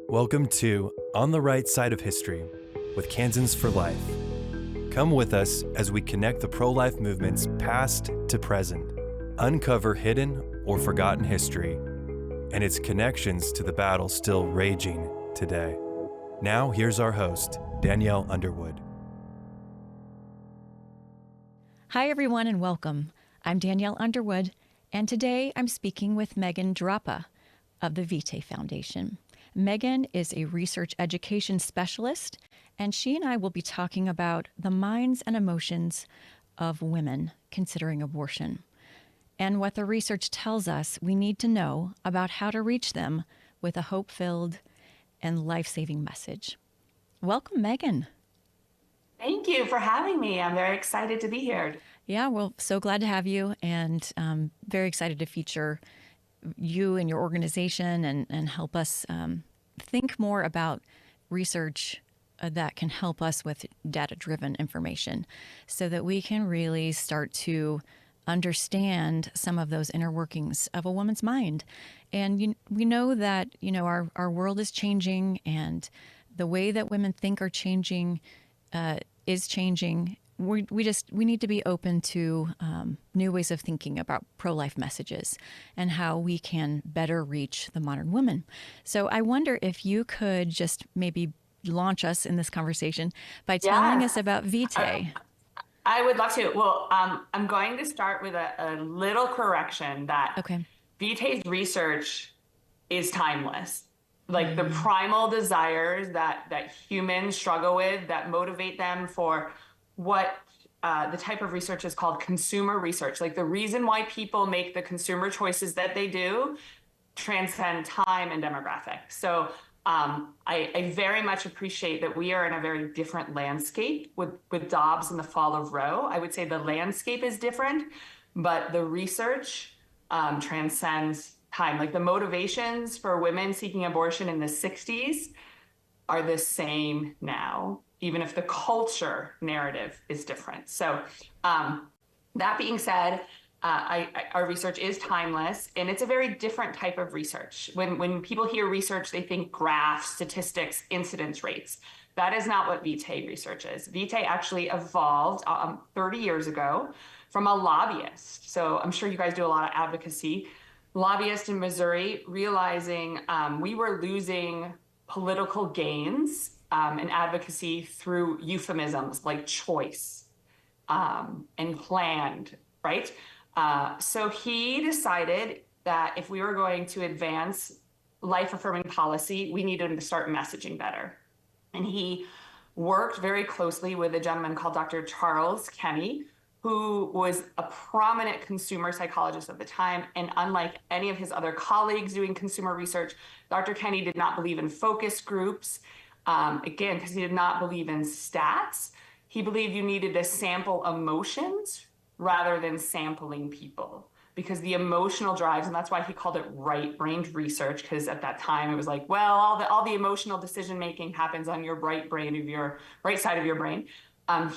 Welcome to On the Right Side of History with Kansans for Life. Come with us as we connect the pro-life movement's past to present, uncover hidden or forgotten history, and its connections to the battle still raging today. Now, here's our host, Danielle Underwood. Hi, everyone, and welcome. I'm Danielle Underwood, and today I'm speaking with Megan Drapa of the Vitae Foundation. Megan is a research education specialist, and she and I will be talking about the minds and emotions of women considering abortion and what the research tells us we need to know about how to reach them with a hope-filled and life-saving message. Welcome, Megan. Thank you for having me. I'm very excited to be here. Yeah, well, so glad to have you, and very excited to feature you and your organization and help us think more about research that can help us with data-driven information so that we can really start to understand some of those inner workings of a woman's mind. And we know that, our world is changing, and the way that women think are changing is changing. We need to be open to new ways of thinking about pro-life messages and how we can better reach the modern woman. So I wonder if you could just maybe launch us in this conversation by telling us about Vitae. I would love to. Well, I'm going to start with a little correction that Vitae's research is timeless. Like the primal desires that humans struggle with, that motivate them for what the type of research is called consumer research. Like the reason why people make the consumer choices that they do transcend time and demographics. So I very much appreciate that we are in a very different landscape with Dobbs and the fall of Roe. I would say the landscape is different, but the research transcends time. Like the motivations for women seeking abortion in the 60s are the same now, even if the culture narrative is different. So that being said, our research is timeless, and it's a very different type of research. When people hear research, they think graphs, statistics, incidence rates. That is not what Vitae research is. Vitae actually evolved 30 years ago from a lobbyist. So I'm sure you guys do a lot of advocacy. Lobbyist in Missouri, realizing we were losing political gains and advocacy through euphemisms like choice and planned, right? So he decided that if we were going to advance life-affirming policy, we needed to start messaging better. And he worked very closely with a gentleman called Dr. Charles Kenny, who was a prominent consumer psychologist at the time. And unlike any of his other colleagues doing consumer research, Dr. Kenny did not believe in focus groups. Again, because he did not believe in stats. He believed you needed to sample emotions rather than sampling people, because the emotional drives, and that's why he called it right-brained research, because at that time it was like, well, all the emotional decision-making happens on your right side of your brain.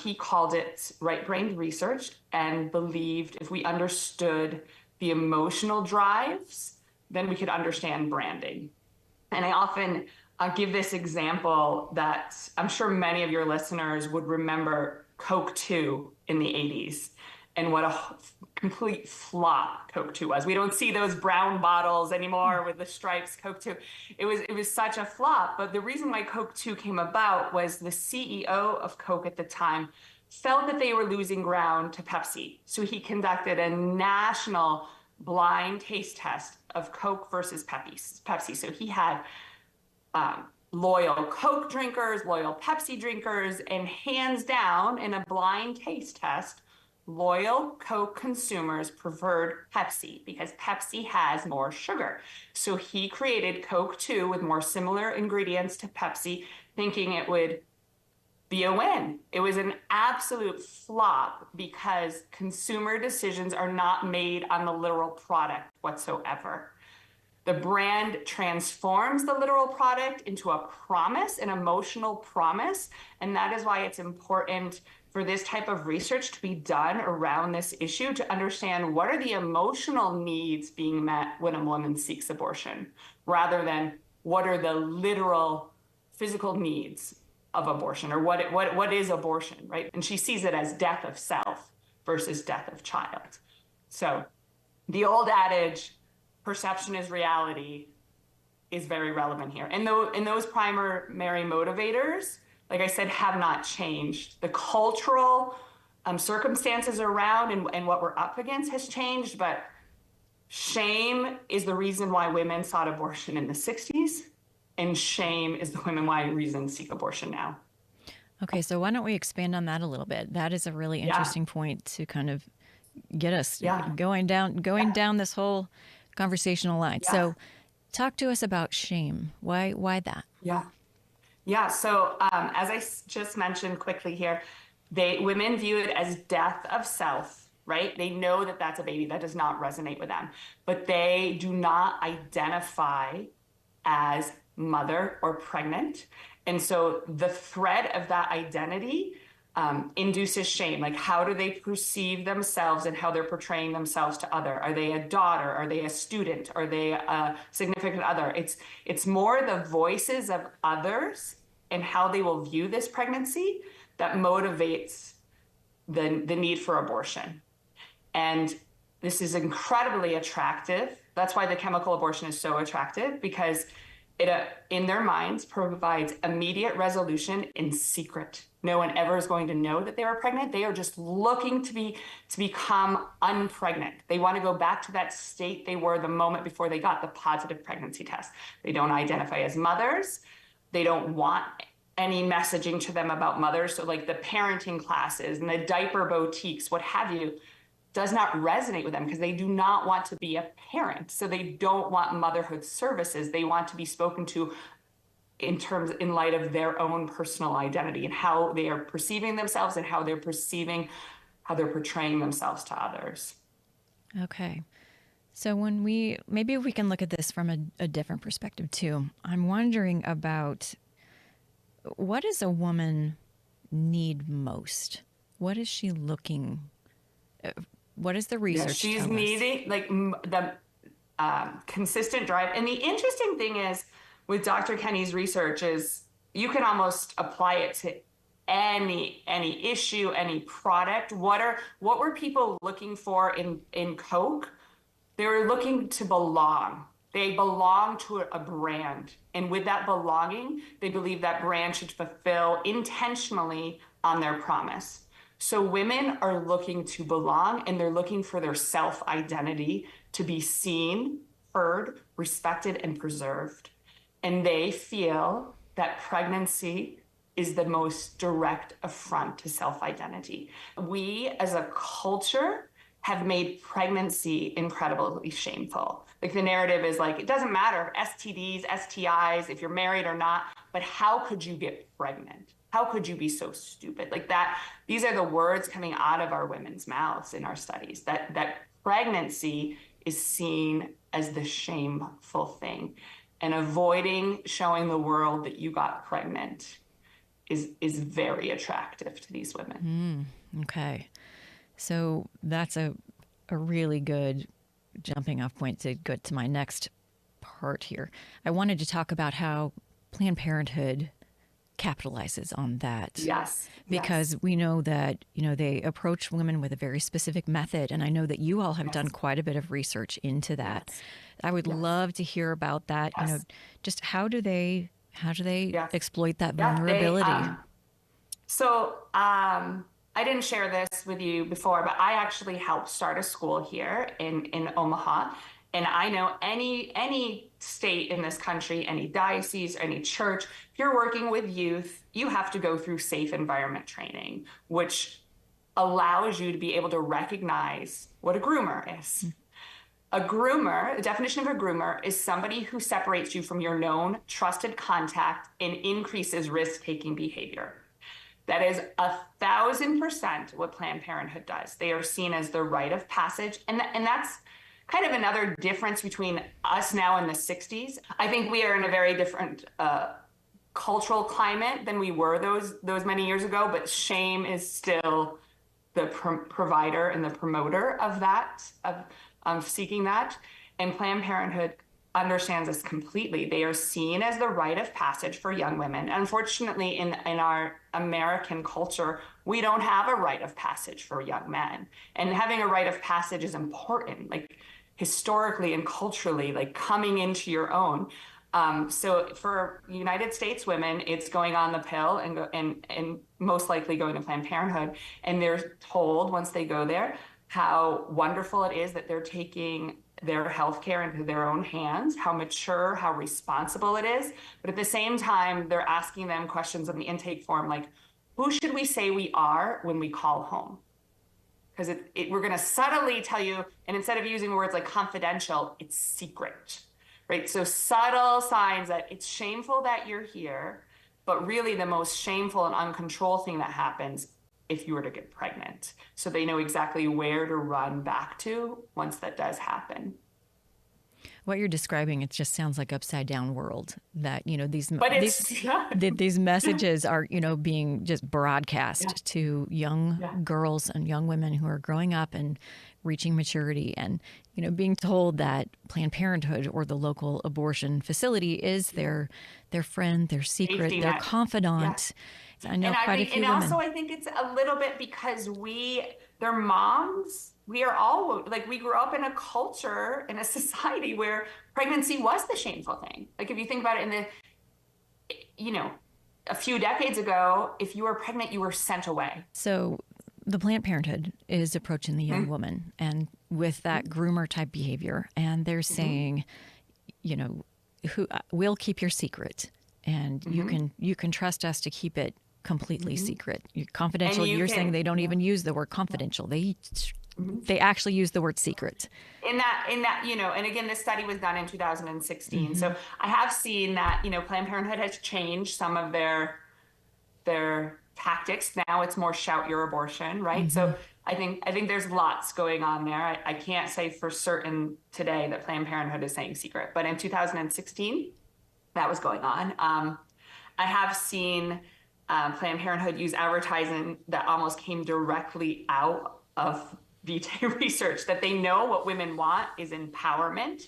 He called it right-brained research and believed if we understood the emotional drives, then we could understand branding. And I often give this example that I'm sure many of your listeners would remember Coke 2 in the 80s and what a complete flop Coke 2 was. We don't see those brown bottles anymore with the stripes Coke 2. It was such a flop. But the reason why Coke 2 came about was the CEO of Coke at the time felt that they were losing ground to Pepsi. So he conducted a national blind taste test of Coke versus Pepsi. So he had loyal Coke drinkers, loyal Pepsi drinkers, and hands down in a blind taste test, loyal Coke consumers preferred Pepsi because Pepsi has more sugar. So he created Coke 2 with more similar ingredients to Pepsi, thinking it would be a win. It was an absolute flop because consumer decisions are not made on the literal product whatsoever. The brand transforms the literal product into a promise, an emotional promise. And that is why it's important for this type of research to be done around this issue, to understand what are the emotional needs being met when a woman seeks abortion, rather than what are the literal physical needs of abortion, or what is abortion, right? And she sees it as death of self versus death of child. So the old adage, perception is reality, is very relevant here. And those primary motivators, like I said, have not changed. The cultural circumstances around and what we're up against has changed, but shame is the reason why women sought abortion in the 60s, and shame is the reason seek abortion now. Okay, so why don't we expand on that a little bit? That is a really interesting point to kind of get us going down this whole conversational line. So talk to us about shame. Why that? Yeah. So as I just mentioned quickly here, women view it as death of self, right? They know that that's a baby. That does not resonate with them, but they do not identify as mother or pregnant. And so the threat of that identity induces shame. Like, how do they perceive themselves and how they're portraying themselves to other? Are they a daughter? Are they a student? Are they a significant other? It's more the voices of others and how they will view this pregnancy that motivates the need for abortion. And this is incredibly attractive. That's why the chemical abortion is so attractive, because it, in their minds, provides immediate resolution in secret. No one ever is going to know that they were pregnant. They are just looking to become unpregnant. They want to go back to that state they were the moment before they got the positive pregnancy test. They don't identify as mothers. They don't want any messaging to them about mothers. So like the parenting classes and the diaper boutiques, what have you, does not resonate with them because they do not want to be a parent. So they don't want motherhood services. They want to be spoken to in light of their own personal identity and how they are perceiving themselves and how they're portraying themselves to others. Okay. So maybe we can look at this from a different perspective too. I'm wondering about, what does a woman need most? What is she looking? What is the research? She's needing the consistent drive. And the interesting thing is with Dr. Kenny's research is you can almost apply it to any issue, any product. What were people looking for in Coke? They were looking to belong. They belong to a brand. And with that belonging, they believe that brand should fulfill intentionally on their promise. So women are looking to belong, and they're looking for their self-identity to be seen, heard, respected, and preserved. And they feel that pregnancy is the most direct affront to self-identity. We, as a culture, have made pregnancy incredibly shameful. Like, the narrative is like, it doesn't matter, STDs, STIs, if you're married or not, but how could you get pregnant? How could you be so stupid? Like that, these are the words coming out of our women's mouths in our studies, that pregnancy is seen as the shameful thing. And avoiding showing the world that you got pregnant is very attractive to these women. Okay. So that's a really good jumping off point to go to my next part here. I wanted to talk about how Planned Parenthood capitalizes on that. Yes. Because we know that, they approach women with a very specific method. And I know that you all have done quite a bit of research into that. Yes. I would love to hear about that. Yes. Just how do they exploit that vulnerability? I didn't share this with you before, but I actually helped start a school here in Omaha. And I know any state in this country, any diocese, any church, if you're working with youth, you have to go through safe environment training, which allows you to be able to recognize what a groomer is. A groomer, the definition of a groomer is somebody who separates you from your known trusted contact and increases risk-taking behavior. That is 1,000% what Planned Parenthood does. They are seen as the rite of passage. And that's kind of another difference between us now and the 60s. I think we are in a very different cultural climate than we were those many years ago, but shame is still the provider and the promoter of that, of seeking that. And Planned Parenthood understands this completely. They are seen as the rite of passage for young women. Unfortunately, in our American culture, we don't have a rite of passage for young men. And having a rite of passage is important, like historically and culturally, like coming into your own. So for United States women, it's going on the pill and most likely going to Planned Parenthood. And they're told once they go there how wonderful it is that they're taking their healthcare into their own hands, how mature, how responsible it is. But at the same time, they're asking them questions in the intake form like, who should we say we are when we call home? Because we're going to subtly tell you, and instead of using words like confidential, it's secret, right? So subtle signs that it's shameful that you're here, but really the most shameful and uncontrolled thing that happens if you were to get pregnant. So they know exactly where to run back to once that does happen. What you're describing, it just sounds like upside down world that, these messages are, being just broadcast to young girls and young women who are growing up and reaching maturity and, being told that Planned Parenthood or the local abortion facility is their friend, their secret, their confidant. I know quite a few women. And also I think it's a little bit because they're moms. We are all like, we grew up in a culture, in a society where pregnancy was the shameful thing. Like if you think about it a few decades ago, if you were pregnant, you were sent away. So the Planned Parenthood is approaching the young woman and with that groomer type behavior. And they're saying, we'll keep your secret and you can trust us to keep it completely secret. Confidential. You're saying they don't even use the word confidential. They actually use the word secret. In that, and again, this study was done in 2016. So I have seen that, Planned Parenthood has changed some of their tactics. Now it's more shout your abortion, right? So I think there's lots going on there. I can't say for certain today that Planned Parenthood is saying secret, but in 2016, that was going on. I have seen Planned Parenthood use advertising that almost came directly out of Vitae research, that they know what women want is empowerment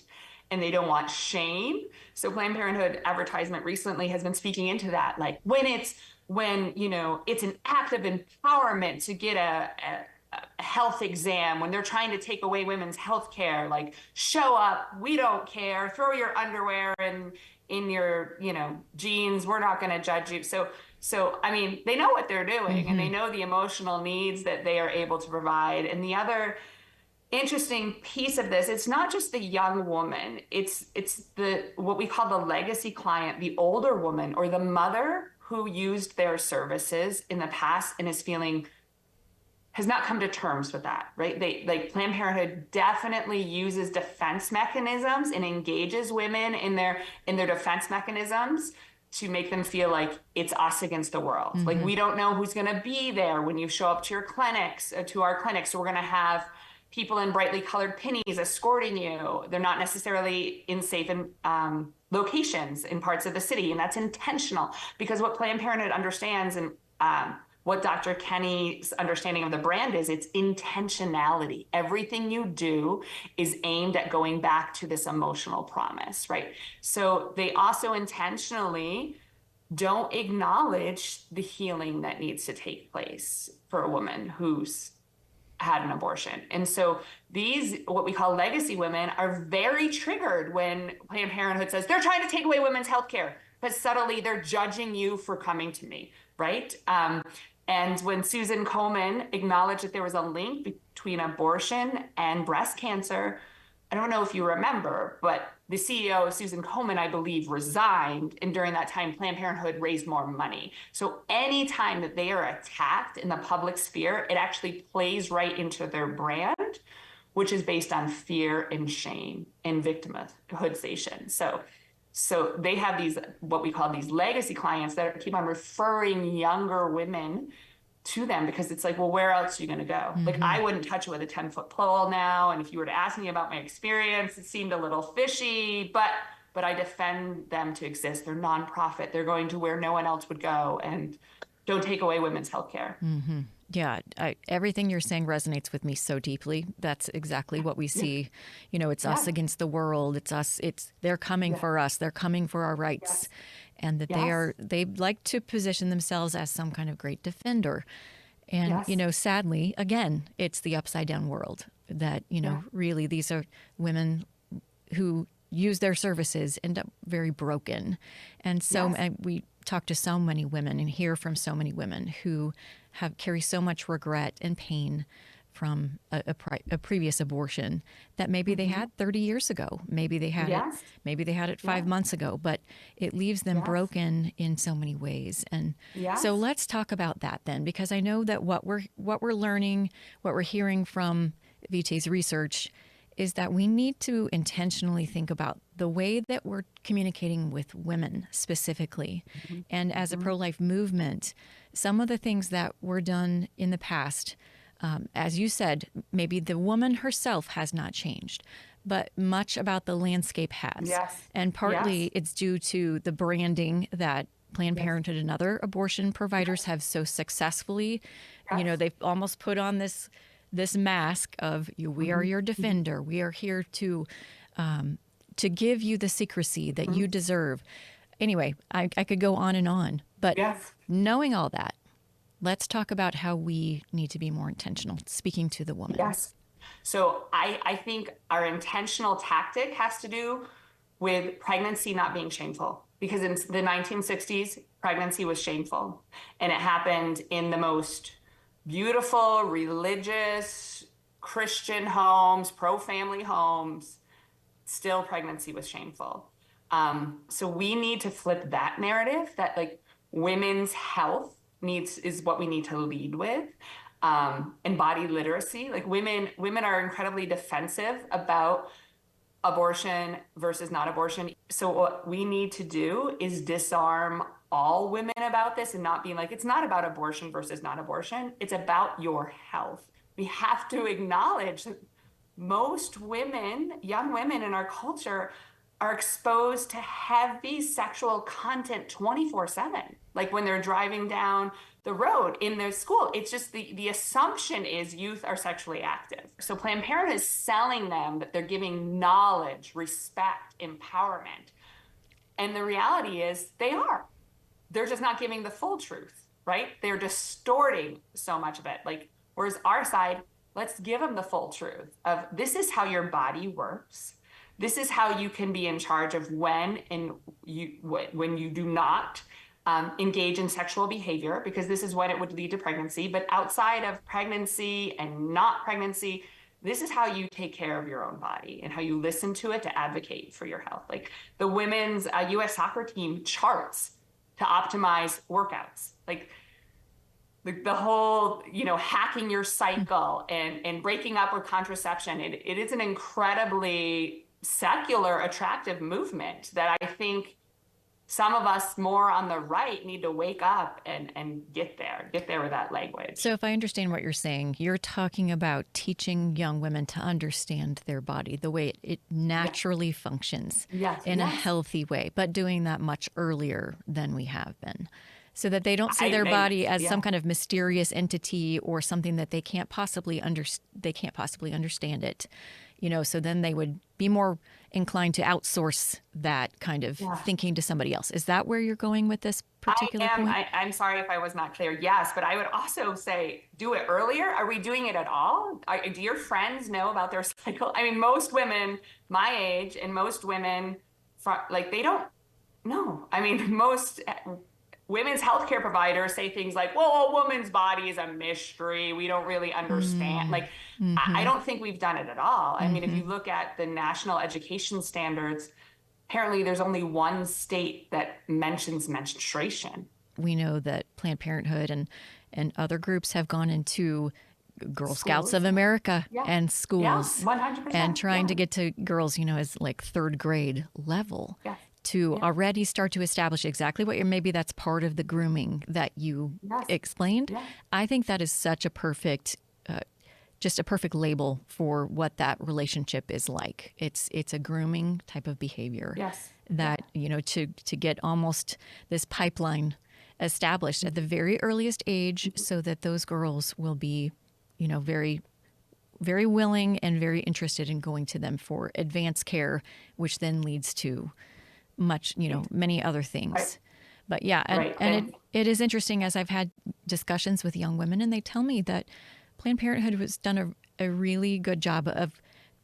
and they don't want shame. So Planned Parenthood advertisement recently has been speaking into that, like when it's an act of empowerment to get a health exam, when they're trying to take away women's health care, like show up, we don't care, throw your underwear in your jeans, we're not going to judge you. So I mean, they know what they're doing and they know the emotional needs that they are able to provide. And the other interesting piece of this, it's not just the young woman, it's what we call the legacy client, the older woman or the mother who used their services in the past and has not come to terms with that, right? Planned Parenthood definitely uses defense mechanisms and engages women in their defense mechanisms to make them feel like it's us against the world. Like we don't know who's going to be there when you show up to your clinics, to our clinics. So we're going to have people in brightly colored pennies escorting you. They're not necessarily in safe locations in parts of the city, and that's intentional because what Planned Parenthood understands and what Dr. Kenny's understanding of the brand is, it's intentionality. Everything you do is aimed at going back to this emotional promise, right? So they also intentionally don't acknowledge the healing that needs to take place for a woman who's had an abortion. And so these, what we call legacy women, are very triggered when Planned Parenthood says they're trying to take away women's health care, but subtly they're judging you for coming to me, right? And when Susan Komen acknowledged that there was a link between abortion and breast cancer, I don't know if you remember, but the CEO, Susan Komen, I believe, resigned. And during that time, Planned Parenthood raised more money. So anytime that they are attacked in the public sphere, it actually plays right into their brand, which is based on fear and shame and victimhoodization. So they have these, what we call these legacy clients that keep on referring younger women to them because it's like, well, where else are you going to go? Like, I wouldn't touch it with a 10-foot pole now. And if you were to ask me about my experience, it seemed a little fishy, but I defend them to exist. They're nonprofit. They're going to where no one else would go and don't take away women's health care. Yeah, everything you're saying resonates with me so deeply. That's exactly what we see. You know, it's us against the world. It's us. They're coming for us. They're coming for our rights, and that they like to position themselves as some kind of great defender. And you know, sadly, again, it's the upside down world that really these are women who use their services end up very broken, and so we talk to so many women and hear from so many women who carry so much regret and pain from a previous abortion that maybe they had 30 years ago. Maybe they had it 5 months ago, but it leaves them broken in so many ways. And so let's talk about that then, because I know that what we're learning, what we're hearing from Vitae's research is that we need to intentionally think about the way that we're communicating with women specifically. And as a pro-life movement, some of the things that were done in the past, as you said, maybe the woman herself has not changed, but much about the landscape has. And partly it's due to the branding that Planned Parenthood and other abortion providers have so successfully, they've almost put on this mask of we are your defender. We are here to give you the secrecy that you deserve. Anyway, I could go on and on, but knowing all that, let's talk about how we need to be more intentional speaking to the woman. So I think our intentional tactic has to do with pregnancy not being shameful, because in the 1960s, pregnancy was shameful, and it happened in the most beautiful, religious, Christian homes, pro-family homes. Still, pregnancy was shameful. So we need to flip that narrative that like women's health is what we need to lead with, and body literacy. Like women are incredibly defensive about abortion versus not abortion. So what we need to do is disarm all women about this and not being like, it's not about abortion versus not abortion. It's about your health. We have to acknowledge that most women, young women in our culture, are exposed to heavy sexual content 24/7. Like when they're driving down the road in their school, it's just the assumption is youth are sexually active. So Planned Parenthood is selling them that they're giving knowledge, respect, empowerment. And the reality is they are. They're just not giving the full truth, right? They're distorting so much of it. Like, whereas our side, let's give them the full truth of this is how your body works. This is how you can be in charge of when you do not engage in sexual behavior, because this is when it would lead to pregnancy. But outside of pregnancy and not pregnancy, this is how you take care of your own body and how you listen to it to advocate for your health. Like the women's U.S. soccer team charts to optimize workouts. Like the whole, hacking your cycle and breaking up with contraception. It is an incredibly secular, attractive movement that I think some of us more on the right need to wake up and get there with that language. So if I understand what you're saying, you're talking about teaching young women to understand their body, the way it naturally functions in a healthy way, but doing that much earlier than we have been. So that they don't see their body as some kind of mysterious entity or something that they can't possibly understand it. So then they would be more inclined to outsource that kind of thinking to somebody else. Is that where you're going with this particular point? I'm sorry if I was not clear. Yes, but I would also say do it earlier. Are we doing it at all? Do your friends know about their cycle? I mean, most women my age and most women, they don't know. I mean, most women's healthcare providers say things like, well, a woman's body is a mystery. We don't really understand. I don't think we've done it at all. I mean, if you look at the national education standards, apparently there's only one state that mentions menstruation. We know that Planned Parenthood and other groups have gone into Girl Scouts of America and schools 100%, and trying to get to girls, as like third grade level. To already start to establish exactly what maybe that's part of the grooming that you explained. I think that is such a perfect, just a perfect label for what that relationship is like. It's a grooming type of behavior that, to get almost this pipeline established at the very earliest age so that those girls will be, very, very willing and very interested in going to them for advanced care, which then leads to many other things. Right. But yeah, and it is interesting as I've had discussions with young women, and they tell me that Planned Parenthood has done a really good job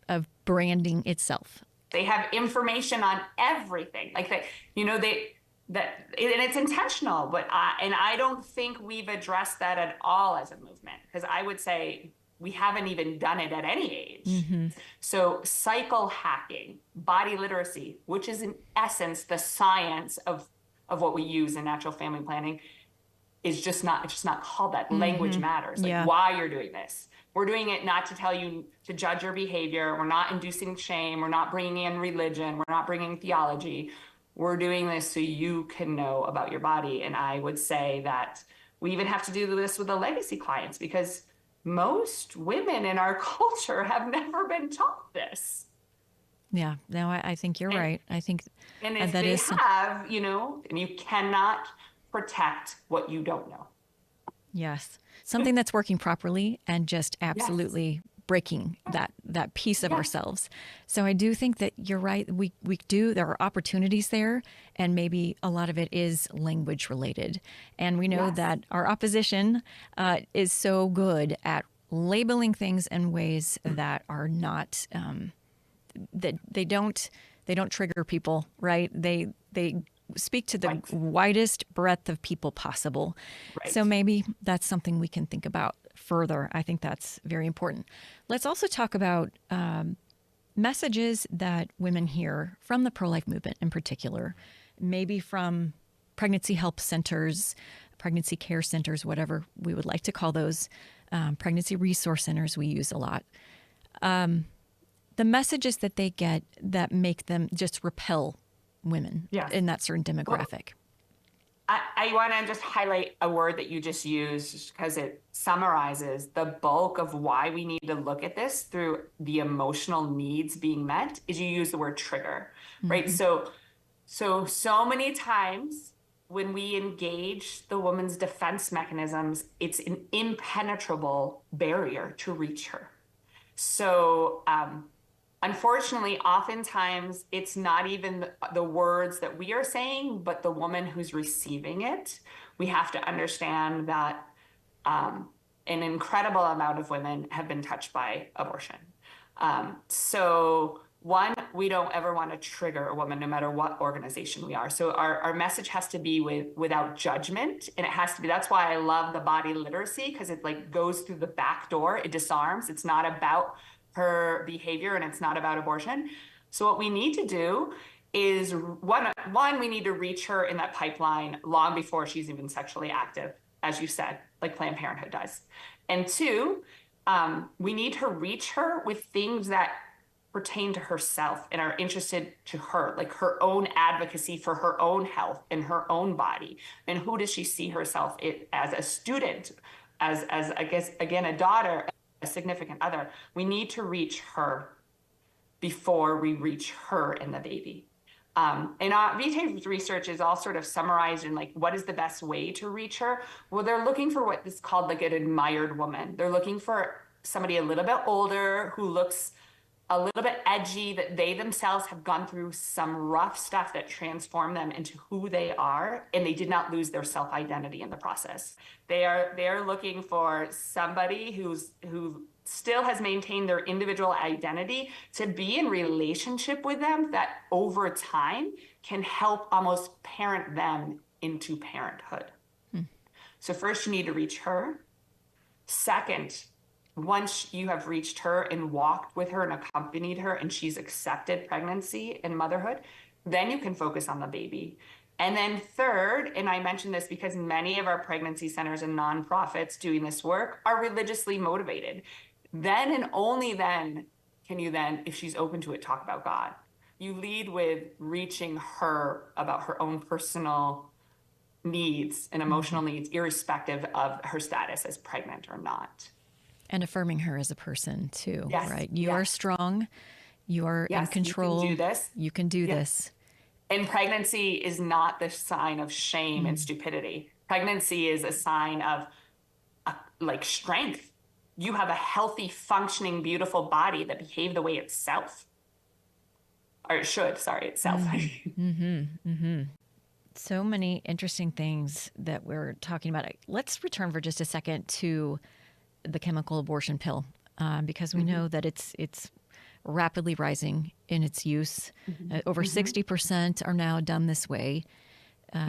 of branding itself. They have information on everything, like that. And it's intentional. But I don't think we've addressed that at all as a movement, because I would say we haven't even done it at any age. Mm-hmm. So cycle hacking, body literacy, which is in essence the science of what we use in natural family planning, is it's just not called that. Mm-hmm. Language matters. Why you're doing this. We're doing it not to tell you to judge your behavior. We're not inducing shame. We're not bringing in religion. We're not bringing theology. We're doing this so you can know about your body. And I would say that we even have to do this with the legacy clients, because most women in our culture have never been taught this. Yeah, no, I think you're right. I think and if that they have, and you cannot protect what you don't know. Yes. Something that's working properly and just absolutely breaking that piece of ourselves. So I do think that you're right. There are opportunities there, and maybe a lot of it is language related. And we know that our opposition is so good at labeling things in ways that are not, that they don't trigger people, right? They speak to the widest breadth of people possible. Right. So maybe that's something we can think about further. I think that's very important. Let's also talk about messages that women hear from the pro-life movement in particular, maybe from pregnancy help centers, pregnancy care centers, whatever we would like to call those, pregnancy resource centers we use a lot. The messages that they get that make them just repel women in that certain demographic. I want to just highlight a word that you just used, because it summarizes the bulk of why we need to look at this through the emotional needs being met. Is you use the word trigger, right? Mm-hmm. So many times when we engage the woman's defense mechanisms, it's an impenetrable barrier to reach her. So, unfortunately, oftentimes it's not even the words that we are saying, but the woman who's receiving it. We have to understand that an incredible amount of women have been touched by abortion. So one, we don't ever want to trigger a woman, no matter what organization we are. So our message has to be without judgment, and it has to be. That's why I love the body literacy, because it goes through the back door. It disarms. It's not about her behavior, and it's not about abortion. So what we need to do is one, we need to reach her in that pipeline long before she's even sexually active, as you said, like Planned Parenthood does. And two, we need to reach her with things that pertain to herself and are interested to her, like her own advocacy for her own health and her own body. And who does she see herself as a student, as I guess, again, a daughter, a significant other. We need to reach her before we reach her and the baby. And Vitae's research is all sort of summarized in what is the best way to reach her? Well, they're looking for what is called an admired woman. They're looking for somebody a little bit older who looks a little bit edgy, that they themselves have gone through some rough stuff that transformed them into who they are, and they did not lose their self-identity in the process. They are looking for somebody who still has maintained their individual identity, to be in relationship with them that over time can help almost parent them into parenthood. So first, you need to reach her. Second, once you have reached her and walked with her and accompanied her, and she's accepted pregnancy and motherhood, then you can focus on the baby. And then third, and I mention this because many of our pregnancy centers and nonprofits doing this work are religiously motivated. Then and only then can you then, if she's open to it, talk about God. You lead with reaching her about her own personal needs and emotional needs, irrespective of her status as pregnant or not. And affirming her as a person too, right? You are strong. You are in control. You can do this. You can do this. And pregnancy is not the sign of shame and stupidity. Pregnancy is a sign of like strength. You have a healthy, functioning, beautiful body that behaves the way itself. Or it should, sorry, itself. So many interesting things that we're talking about. Let's return for just a second to the chemical abortion pill, because we know that it's rapidly rising in its use. Over 60% are now done this way.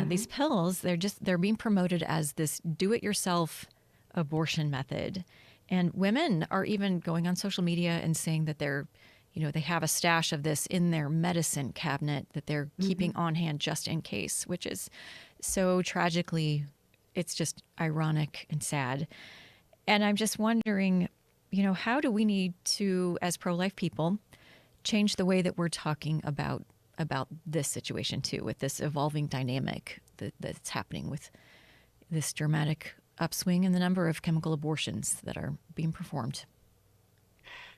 These pills, they're being promoted as this do-it-yourself abortion method. And women are even going on social media and saying that they have a stash of this in their medicine cabinet that they're keeping on hand just in case, which is so tragically, it's just ironic and sad. And I'm just wondering, how do we need to, as pro-life people, change the way that we're talking about this situation too, with this evolving dynamic that's happening with this dramatic upswing in the number of chemical abortions that are being performed?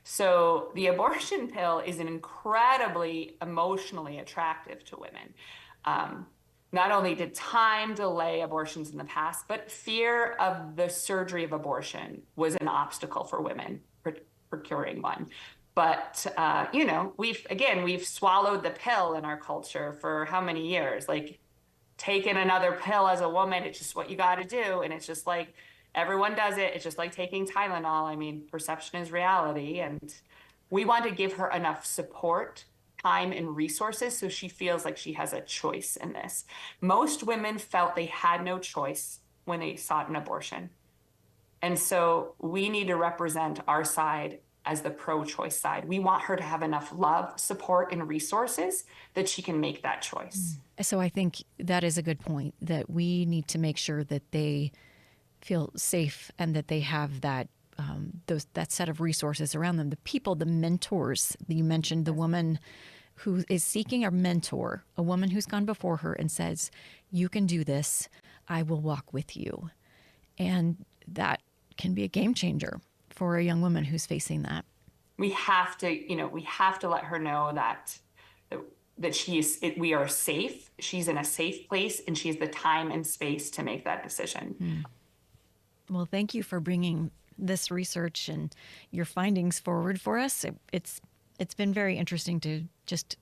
So the abortion pill is an incredibly emotionally attractive to women. Not only did time delay abortions in the past, but fear of the surgery of abortion was an obstacle for women procuring one. But, we've swallowed the pill in our culture for how many years? Like, taking another pill as a woman, it's just what you got to do. And it's just like, everyone does it. It's just like taking Tylenol. I mean, perception is reality. And we want to give her enough support, time, and resources so she feels like she has a choice in this. Most women felt they had no choice when they sought an abortion. And so we need to represent our side as the pro-choice side. We want her to have enough love, support, and resources that she can make that choice. So I think that is a good point, that we need to make sure that they feel safe and that they have that that set of resources around them. The people, the mentors. You mentioned the woman who is seeking a mentor, a woman who's gone before her and says, you can do this. I will walk with you. And that can be a game changer for a young woman who's facing that. We have to let her know that we are safe. She's in a safe place and she has the time and space to make that decision. Well, thank you for bringing this research and your findings forward for us. It's been very interesting to just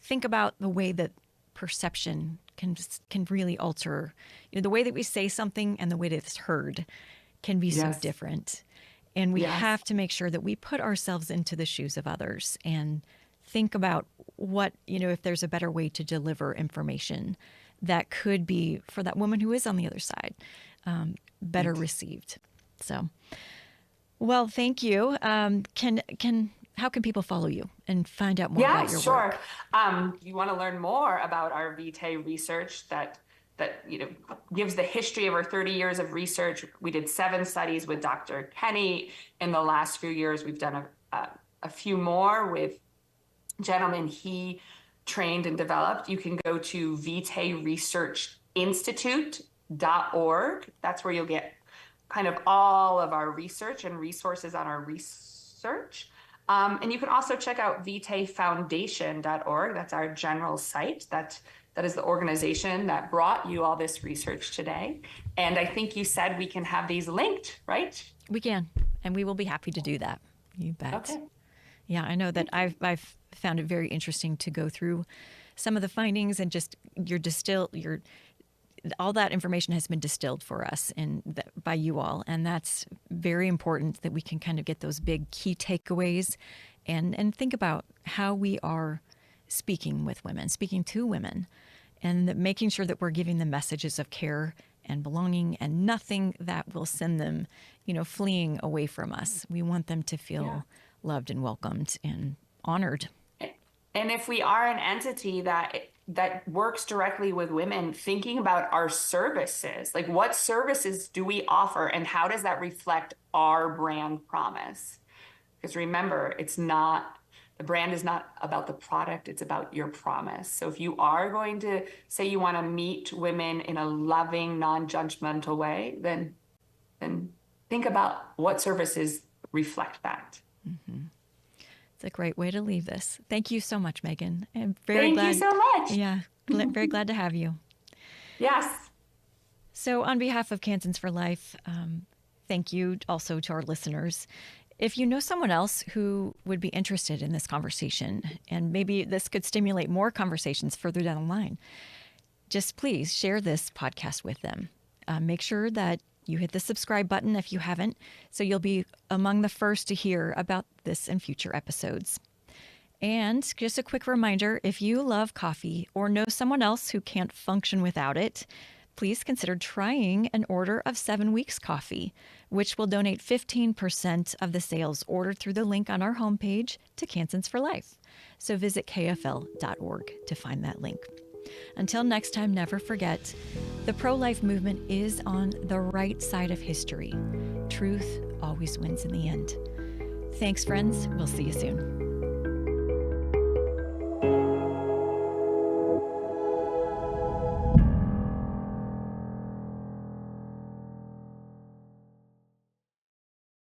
think about the way that perception can really alter, the way that we say something and the way that it's heard can be so different. And we have to make sure that we put ourselves into the shoes of others and think about what, if there's a better way to deliver information that could be, for that woman who is on the other side, better received. So, well, thank you. How can people follow you and find out more about your work? You want to learn more about our Vitae research that gives the history of our 30 years of research. We did 7 studies with Dr. Kenny. In the last few years, we've done a few more with gentlemen he trained and developed. You can go to vitaeresearchinstitute.org. That's where you'll get kind of all of our research and resources on our research. And you can also check out vitaefoundation.org. That's our general site. That is the organization that brought you all this research today. And I think you said we can have these linked, right? We can, and we will be happy to do that. You bet. Okay. Yeah, I know that I've found it very interesting to go through some of the findings and just all that information has been distilled for us by you all. And that's very important that we can kind of get those big key takeaways and think about how we are speaking to women, and making sure that we're giving them messages of care and belonging and nothing that will send them, fleeing away from us. We want them to feel loved and welcomed and honored. And if we are an entity that works directly with women, thinking about our services, like what services do we offer and how does that reflect our brand promise? Because remember, the brand is not about the product, it's about your promise. So if you are going to say you want to meet women in a loving, non-judgmental way, then think about what services reflect that. Mm-hmm. It's a great way to leave this. Thank you so much, Megan. I'm very glad. Thank you so much. Yeah, Very glad to have you. Yes. So on behalf of Kansans for Life, thank you also to our listeners. If you know someone else who would be interested in this conversation, and maybe this could stimulate more conversations further down the line, just please share this podcast with them. Make sure that you hit the subscribe button if you haven't, so you'll be among the first to hear about this in future episodes. And just a quick reminder, if you love coffee or know someone else who can't function without it, please consider trying an Order of 7 Weeks coffee, which will donate 15% of the sales ordered through the link on our homepage to Kansans for Life. So visit kfl.org to find that link. Until next time, never forget, the pro-life movement is on the right side of history. Truth always wins in the end. Thanks, friends. We'll see you soon.